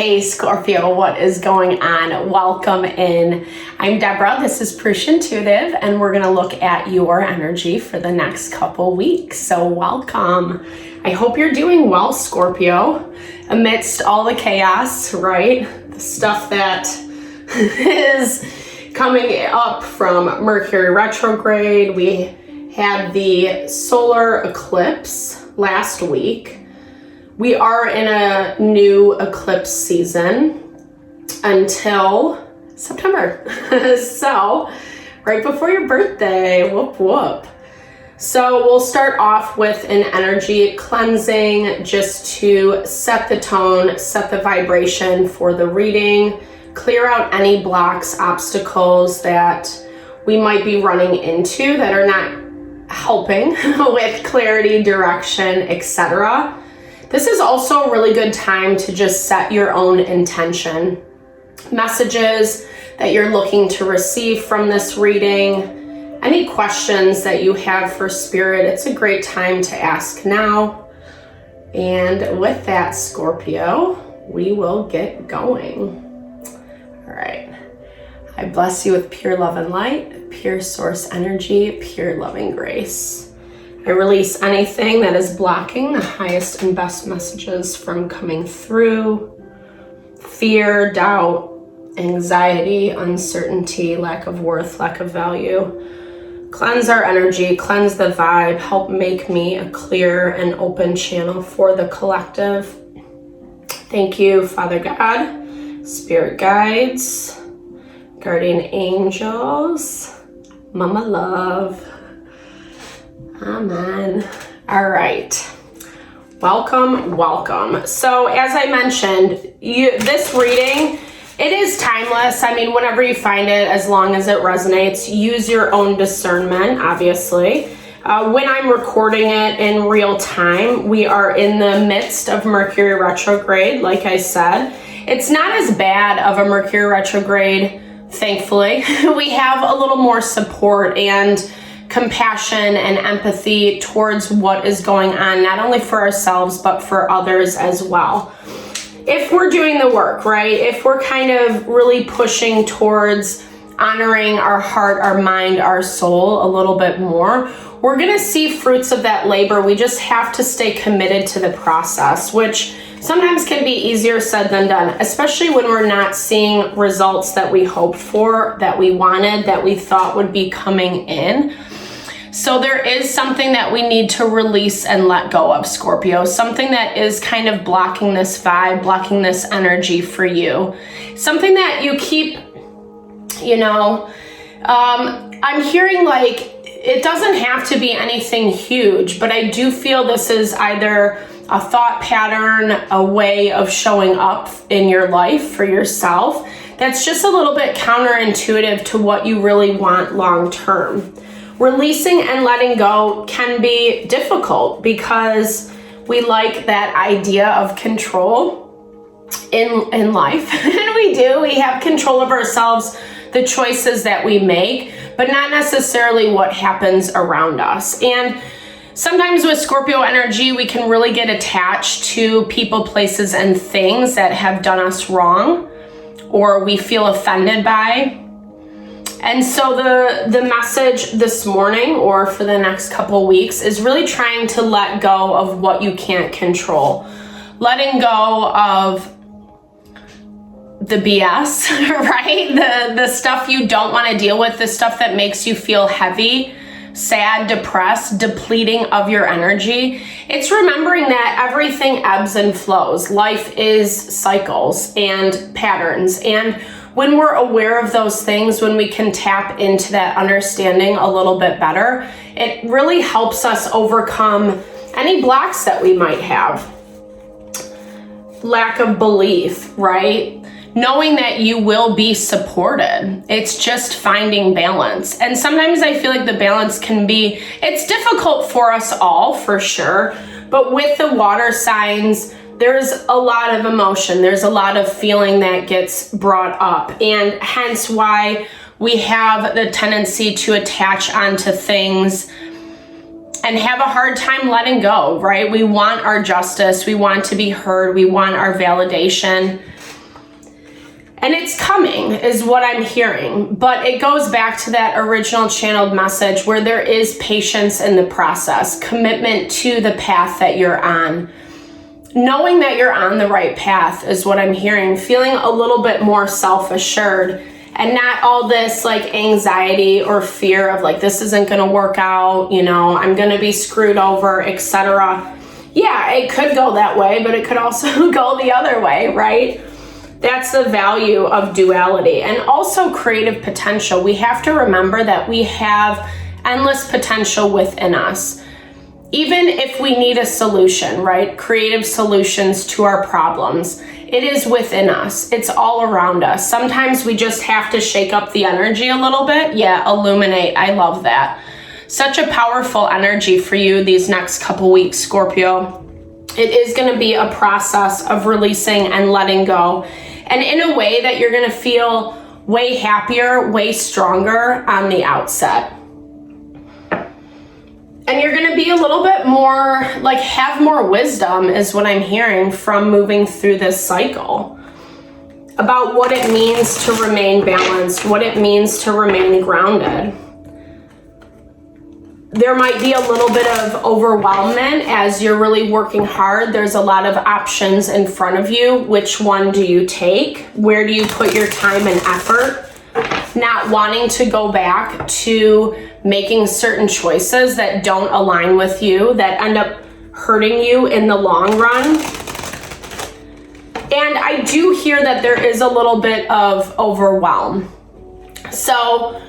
Hey Scorpio, what is going on? Welcome in. I'm Deborah, this is Purusha Intuitive, and we're gonna look at your energy for the next couple weeks. So welcome. I hope you're doing well, Scorpio, amidst all the chaos, right? The stuff that is coming up from Mercury Retrograde. We had the solar eclipse last week. We are in a new eclipse season until September. So, right before your birthday, whoop whoop. So we'll start off with an energy cleansing just to set the tone, set the vibration for the reading, clear out any blocks, obstacles that we might be running into that are not helping with clarity, direction, etc. This is also a really good time to just set your own intention. Messages that you're looking to receive from this reading, any questions that you have for Spirit, it's a great time to ask now. And with that, Scorpio, we will get going. All right. I bless you with pure love and light, pure source energy, pure loving grace. I release anything that is blocking the highest and best messages from coming through. Fear, doubt, anxiety, uncertainty, lack of worth, lack of value. Cleanse our energy, cleanse the vibe, help make me a clear and open channel for the collective. Thank you, Father God, Spirit guides, guardian angels, Mama Love. Amen. All right. Welcome. So as I mentioned, this reading, it is timeless. I mean, whenever you find it, as long as it resonates, use your own discernment, obviously. When I'm recording it in real time, we are in the midst of Mercury retrograde, like I said. It's not as bad of a Mercury retrograde, thankfully. We have a little more support and compassion and empathy towards what is going on, not only for ourselves, but for others as well. If we're doing the work, right? If we're kind of really pushing towards honoring our heart, our mind, our soul a little bit more, we're gonna see fruits of that labor. We just have to stay committed to the process, which sometimes can be easier said than done, especially when we're not seeing results that we hoped for, that we wanted, that we thought would be coming in. So there is something that we need to release and let go of, Scorpio. Something that is kind of blocking this vibe, blocking this energy for you. Something that you keep, I'm hearing like, it doesn't have to be anything huge, but I do feel this is either a thought pattern, a way of showing up in your life for yourself that's just a little bit counterintuitive to what you really want long term. Releasing and letting go can be difficult because we like that idea of control in life. And we do. We have control of ourselves, the choices that we make, but not necessarily what happens around us. And sometimes with Scorpio energy, we can really get attached to people, places, and things that have done us wrong or we feel offended by. And so the message this morning or for the next couple weeks is really trying to let go of what you can't control. Letting go of the BS, right? The stuff you don't want to deal with, the stuff that makes you feel heavy, sad, depressed, depleting of your energy. It's remembering that everything ebbs and flows. Life is cycles and patterns. And when we're aware of those things, when we can tap into that understanding a little bit better, it really helps us overcome any blocks that we might have. Lack of belief, right? Knowing that you will be supported. It's just finding balance. And sometimes I feel like the balance it's difficult for us all, for sure. But with the water signs, there's a lot of emotion. There's a lot of feeling that gets brought up. And hence why we have the tendency to attach onto things and have a hard time letting go, right? We want our justice. We want to be heard. We want our validation. And it's coming is what I'm hearing, but it goes back to that original channeled message where there is patience in the process, commitment to the path that you're on. Knowing that you're on the right path is what I'm hearing, feeling a little bit more self-assured and not all this like anxiety or fear of like, this isn't going to work out, you know, I'm going to be screwed over, etc. Yeah, it could go that way, but it could also go the other way, right? That's the value of duality and also creative potential. We have to remember that we have endless potential within us. Even if we need a solution, right? Creative solutions to our problems. It is within us. It's all around us. Sometimes we just have to shake up the energy a little bit. Yeah, illuminate. I love that. Such a powerful energy for you these next couple weeks, Scorpio. It is going to be a process of releasing and letting go. And in a way that you're going to feel way happier, way stronger on the outset. And you're going to be a little bit more, like have more wisdom is what I'm hearing from moving through this cycle. About what it means to remain balanced, what it means to remain grounded. There might be a little bit of overwhelmment as you're really working hard. There's a lot of options in front of you. Which one do you take? Where do you put your time and effort? Not wanting to go back to making certain choices that don't align with you, that end up hurting you in the long run. And I do hear that there is a little bit of overwhelm. So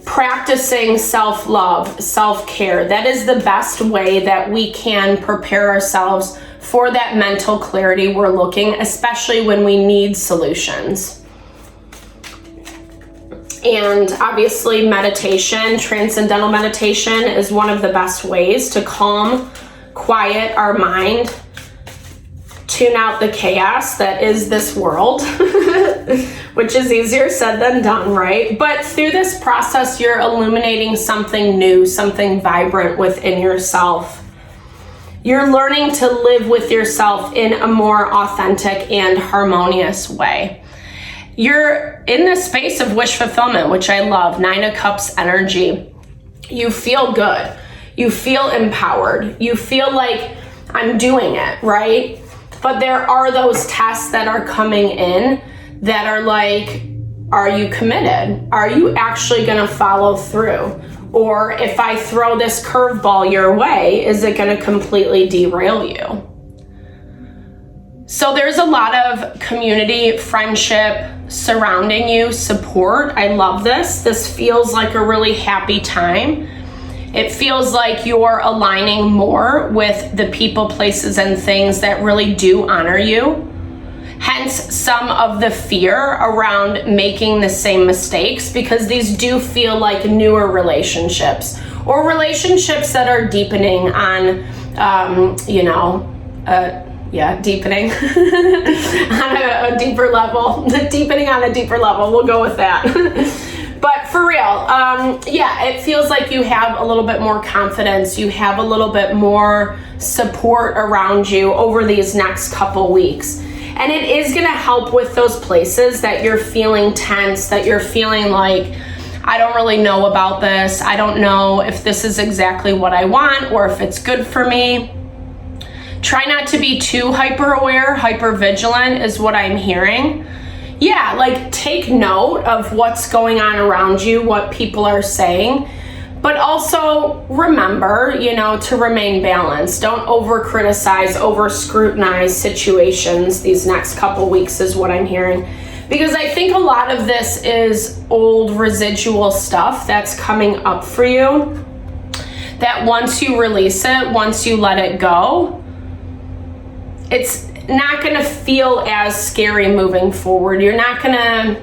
practicing self-love, self-care, that is the best way that we can prepare ourselves for that mental clarity we're looking, especially when we need solutions. And obviously meditation, transcendental meditation is one of the best ways to calm, quiet our mind, tune out the chaos that is this world, which is easier said than done, right? But through this process, you're illuminating something new, something vibrant within yourself. You're learning to live with yourself in a more authentic and harmonious way. You're in this space of wish fulfillment, which I love, 9 of Cups energy. You feel good. You feel empowered. You feel like I'm doing it, right? But there are those tests that are coming in that are like, are you committed? Are you actually going to follow through? Or if I throw this curveball your way, is it going to completely derail you? So there's a lot of community, friendship surrounding you, support. I love this. This feels like a really happy time. It feels like you're aligning more with the people, places, and things that really do honor you. Hence some of the fear around making the same mistakes, because these do feel like newer relationships or relationships that are deepening on, deepening on a deeper level, deepening on a deeper level. We'll go with that. But for real, it feels like you have a little bit more confidence. You have a little bit more support around you over these next couple weeks. And it is going to help with those places that you're feeling tense, that you're feeling like, I don't really know about this. I don't know if this is exactly what I want or if it's good for me. Try not to be too hyper aware, hyper vigilant is what I'm hearing. Yeah, like take note of what's going on around you, what people are saying, but also remember, to remain balanced. Don't over criticize, over scrutinize situations these next couple weeks is what I'm hearing. Because I think a lot of this is old residual stuff that's coming up for you, that once you release it, once you let it go, it's not going to feel as scary moving forward. You're not going to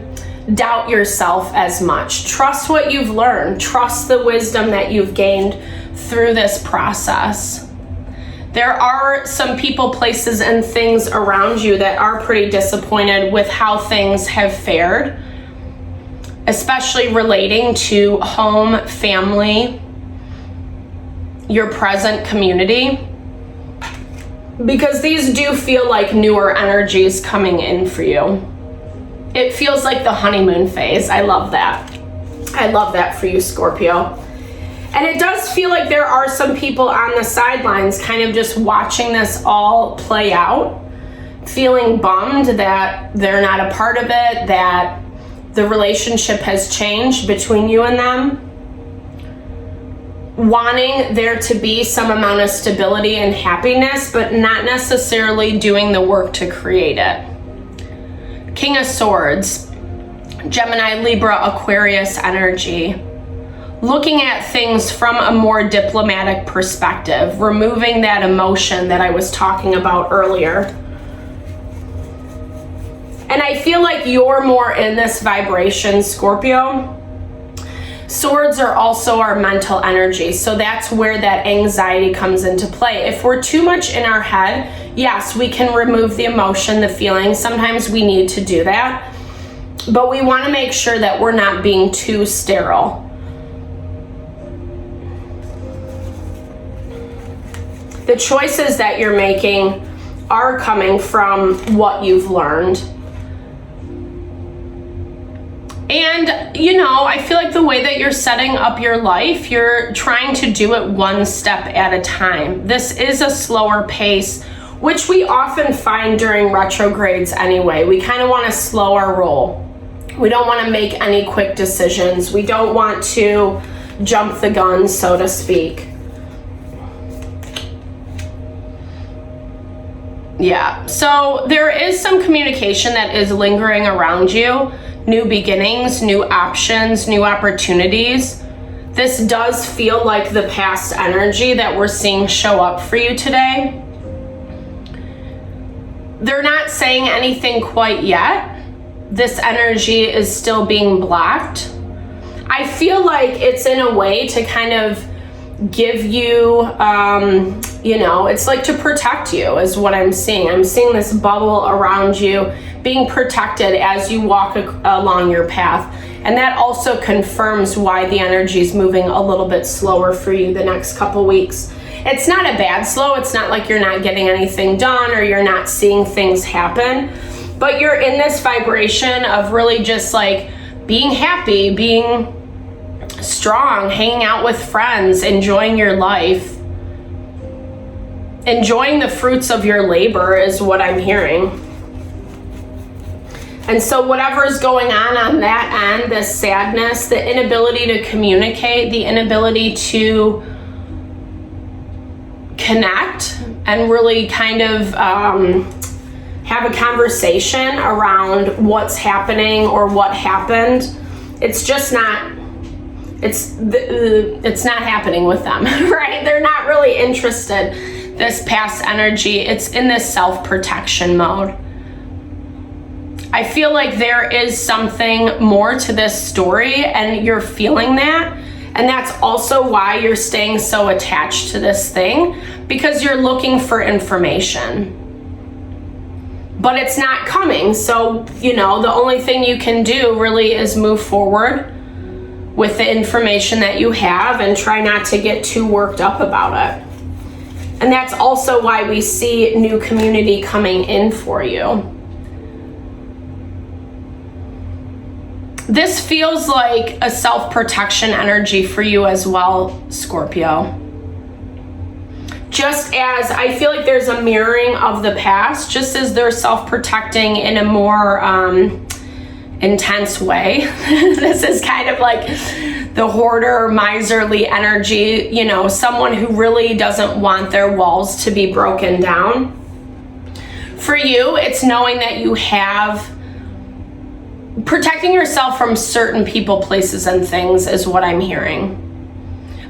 doubt yourself as much. Trust what you've learned. Trust the wisdom that you've gained through this process. There are some people, places, and things around you that are pretty disappointed with how things have fared, especially relating to home, family, your present community. Because these do feel like newer energies coming in for you. It feels like the honeymoon phase. I love that. I love that for you, Scorpio. And it does feel like there are some people on the sidelines kind of just watching this all play out, feeling bummed that they're not a part of it, that the relationship has changed between you and them, wanting there to be some amount of stability and happiness, but not necessarily doing the work to create it. King of Swords, Gemini, Libra, Aquarius energy. Looking at things from a more diplomatic perspective, removing that emotion that I was talking about earlier. And I feel like you're more in this vibration, Scorpio. Swords are also our mental energy, so that's where that anxiety comes into play. If we're too much in our head, yes, we can remove the emotion, the feeling. Sometimes we need to do that, but we want to make sure that we're not being too sterile. The choices that you're making are coming from what you've learned. And, you know, I feel like the way that you're setting up your life, you're trying to do it one step at a time. This is a slower pace, which we often find during retrogrades anyway. We kind of want to slow our roll. We don't want to make any quick decisions. We don't want to jump the gun, so to speak. Yeah, so there is some communication that is lingering around you. New beginnings, new options, new opportunities. This does feel like the past energy that we're seeing show up for you today. They're not saying anything quite yet. This energy is still being blocked. I feel like it's in a way to kind of give you, you know, it's like to protect you is what I'm seeing. I'm seeing this bubble around you being protected as you walk along your path. And that also confirms why the energy is moving a little bit slower for you the next couple weeks. It's not a bad slow. It's not like you're not getting anything done or you're not seeing things happen, but you're in this vibration of really just like being happy, being strong, hanging out with friends, enjoying your life, enjoying the fruits of your labor is what I'm hearing. And so whatever is going on that end, this sadness, the inability to communicate, the inability to connect and really kind of have a conversation around what's happening or what happened, it's just not, it's not happening with them, right? They're not really interested. This past energy, it's in this self-protection mode. I feel like there is something more to this story and you're feeling that. And that's also why you're staying so attached to this thing, because you're looking for information. But it's not coming. So, you know, the only thing you can do really is move forward with the information that you have and try not to get too worked up about it. And that's also why we see new community coming in for you. This feels like a self-protection energy for you as well, Scorpio. Just as I feel like there's a mirroring of the past, just as they're self-protecting in a more intense way. This is kind of like the hoarder, miserly energy, you know, someone who really doesn't want their walls to be broken down. For you, it's knowing that you have protecting yourself from certain people, places, and things is what I'm hearing.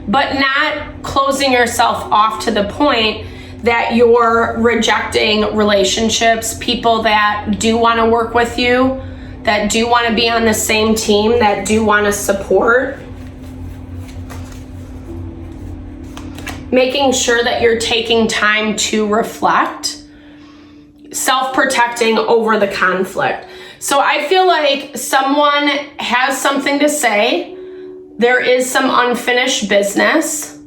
But not closing yourself off to the point that you're rejecting relationships, people that do want to work with you, that do want to be on the same team, that do want to support. Making sure that you're taking time to reflect, self-protecting over the conflict. So I feel like someone has something to say. There is some unfinished business.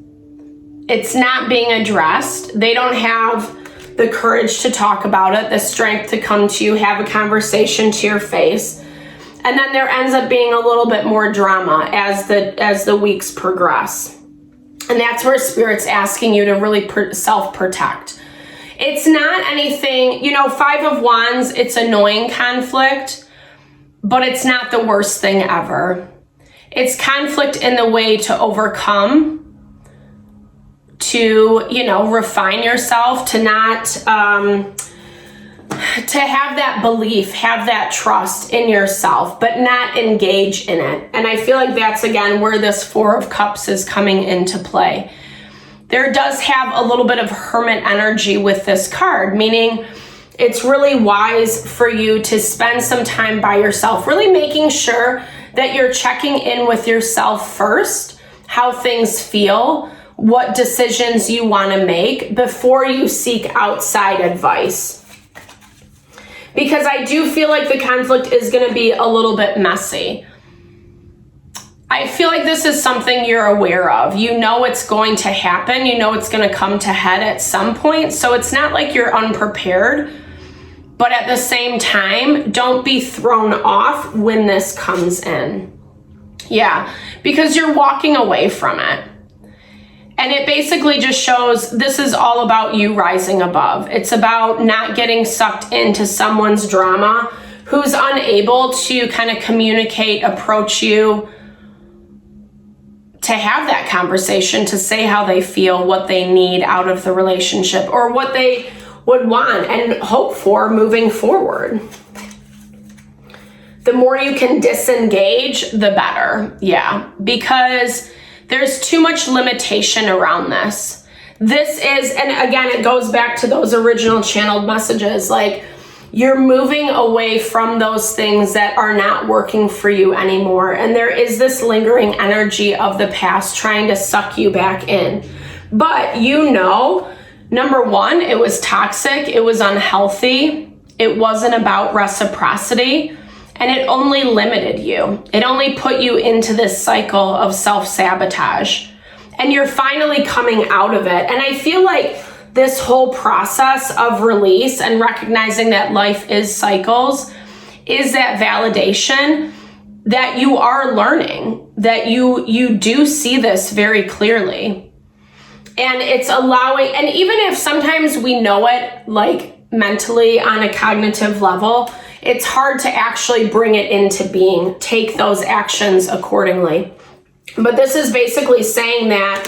It's not being addressed. They don't have the courage to talk about it, the strength to come to you, have a conversation to your face. And then there ends up being a little bit more drama as the weeks progress. And that's where Spirit's asking you to really self-protect. It's not anything, you know, Five of Wands, it's annoying conflict, but it's not the worst thing ever. It's conflict in the way to overcome, to, you know, refine yourself, to not, to have that belief, have that trust in yourself, but not engage in it. And I feel like that's, again, where this Four of Cups is coming into play. There does have a little bit of hermit energy with this card, meaning it's really wise for you to spend some time by yourself, really making sure that you're checking in with yourself first, how things feel, what decisions you want to make before you seek outside advice. Because I do feel like the conflict is going to be a little bit messy. I feel like this is something you're aware of. You know it's going to happen. You know it's going to come to head at some point. So it's not like you're unprepared. But at the same time, don't be thrown off when this comes in. Yeah, because you're walking away from it. And it basically just shows this is all about you rising above. It's about not getting sucked into someone's drama who's unable to kind of communicate, approach you, to have that conversation, to say how they feel, what they need out of the relationship, or what they would want and hope for moving forward. The more you can disengage, the better. Yeah, because there's too much limitation around this. This is, and again, it goes back to those original channeled messages, like you're moving away from those things that are not working for you anymore. And there is this lingering energy of the past trying to suck you back in. But you know, number one, it was toxic, it was unhealthy, it wasn't about reciprocity, and it only limited you. It only put you into this cycle of self-sabotage. And you're finally coming out of it. And I feel like this whole process of release and recognizing that life is cycles is that validation that you are learning, that you do see this very clearly. And it's allowing, and even if sometimes we know it like mentally on a cognitive level, it's hard to actually bring it into being, take those actions accordingly. But this is basically saying that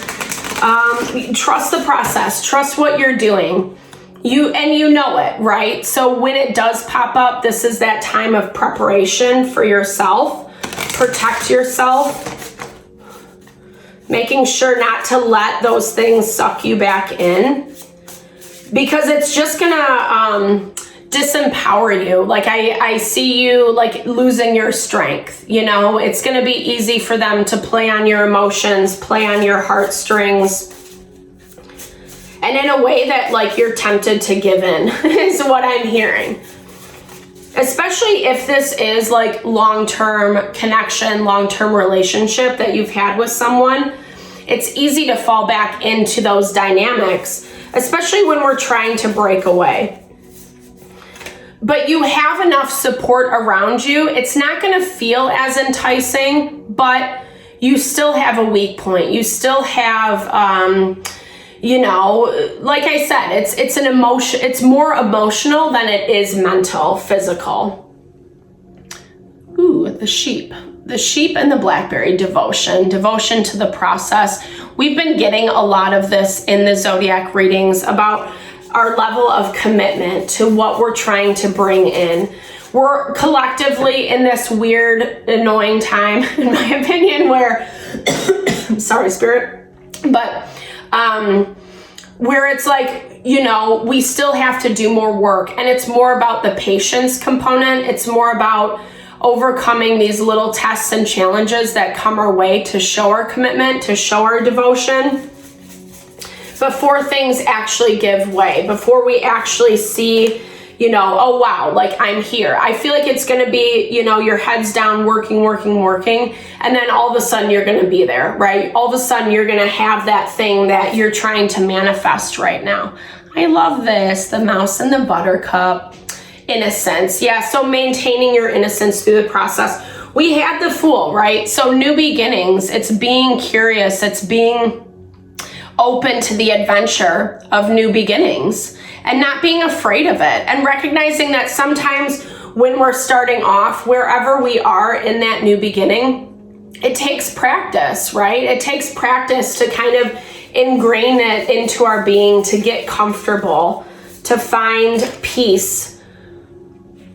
trust the process, trust what you're doing. You know it, right? So when it does pop up, this is that time of preparation for yourself. Protect yourself. Making sure not to let those things suck you back in. Because it's just gonna disempower you. Like I see you like losing your strength, you know? It's gonna be easy for them to play on your emotions, play on your heartstrings. And in a way that like you're tempted to give in is what I'm hearing. Especially if this is like long-term connection, long-term relationship that you've had with someone, it's easy to fall back into those dynamics, especially when we're trying to break away. But you have enough support around you. It's not going to feel as enticing, but you still have a weak point. You still have, you know, like I said, it's an emotion. It's more emotional than it is mental, physical. Ooh, the sheep and the blackberry, devotion to the process. We've been getting a lot of this in the zodiac readings about our level of commitment to what we're trying to bring in. We're collectively in this weird, annoying time, in my opinion, where, sorry, Spirit, but where it's like, you know, we still have to do more work, and it's more about the patience component. It's more about overcoming these little tests and challenges that come our way to show our commitment, to show our devotion, before things actually give way, before we actually see, you know, oh wow, like I'm here. I feel like it's going to be, you know, your head's down, working, and then all of a sudden you're going to be there, right? All of a sudden you're going to have that thing that you're trying to manifest right now. I love this, the mouse and the buttercup. innocence. Yeah, so maintaining your innocence through the process. We had the Fool, right? So new beginnings, it's being curious, it's being open to the adventure of new beginnings and not being afraid of it, and recognizing that sometimes when we're starting off, wherever we are in that new beginning, it takes practice, right? It takes practice to kind of ingrain it into our being, to get comfortable, to find peace.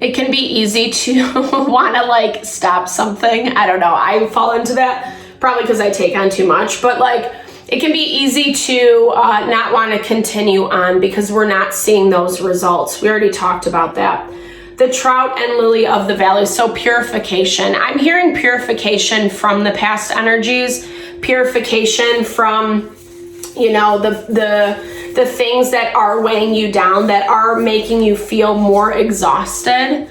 It can be easy to want to like stop something. I don't know. I fall into that probably because I take on too much, but like it can be easy to not want to continue on because we're not seeing those results. We already talked about that. The Trout and Lily of the Valley. So purification. I'm hearing purification from the past energies, purification from, you know, the things that are weighing you down, that are making you feel more exhausted.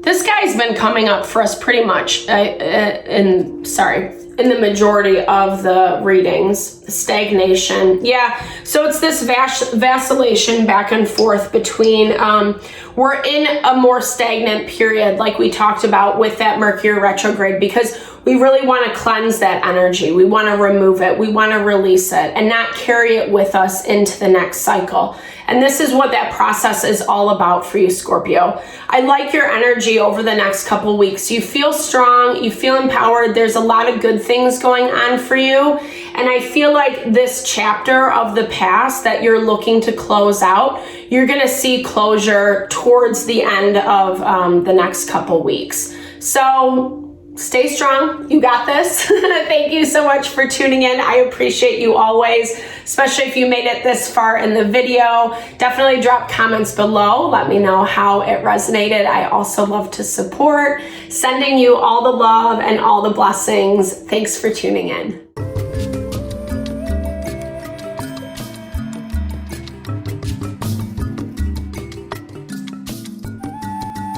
This guy's been coming up for us pretty much in the majority of the readings. Stagnation. Yeah, so it's this vacillation back and forth between, we're in a more stagnant period like we talked about with that Mercury retrograde, because we really want to cleanse that energy. We want to remove it. We want to release it and not carry it with us into the next cycle. And this is what that process is all about for you, Scorpio. I like your energy over the next couple weeks. You feel strong. You feel empowered. There's a lot of good things going on for you. And I feel like this chapter of the past that you're looking to close out, you're going to see closure towards the end of the next couple weeks. So stay strong. You got this. Thank you so much for tuning in. I appreciate you always, especially if you made it this far in the video. Definitely drop comments below. Let me know how it resonated. I also love to support. Sending you all the love and all the blessings. Thanks for tuning in.